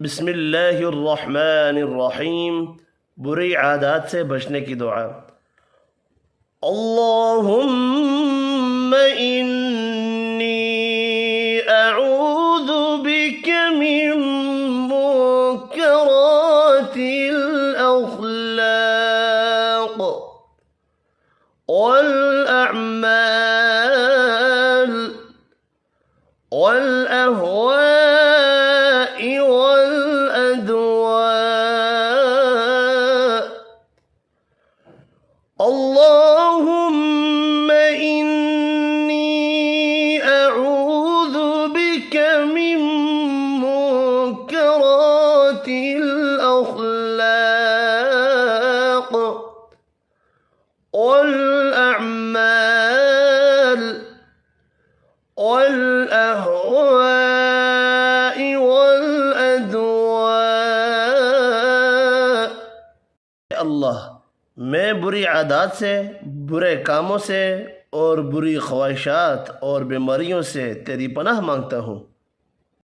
बिस्मिल्लाहिर्रहमानिर्रहीम। बुरी आदत से बचने की दुआ। अल्लाहुम्मा इन्नी अऊज़ु बिका मिन मुनकरातिल अख़लाक़ वल अअमाल वल अहवाइ वल अदवा। अल्लाहुम्मा इन्नी अऊज़ु बिका मिन मुनकरातिल अख़लाक़ वल अअमाल वल अहवाइ वल अदवा। अल्लाह, मैं बुरी आदत से, बुरे कामों से और बुरी ख्वाहिशात और बीमारियों से तेरी पनाह मांगता हूँ।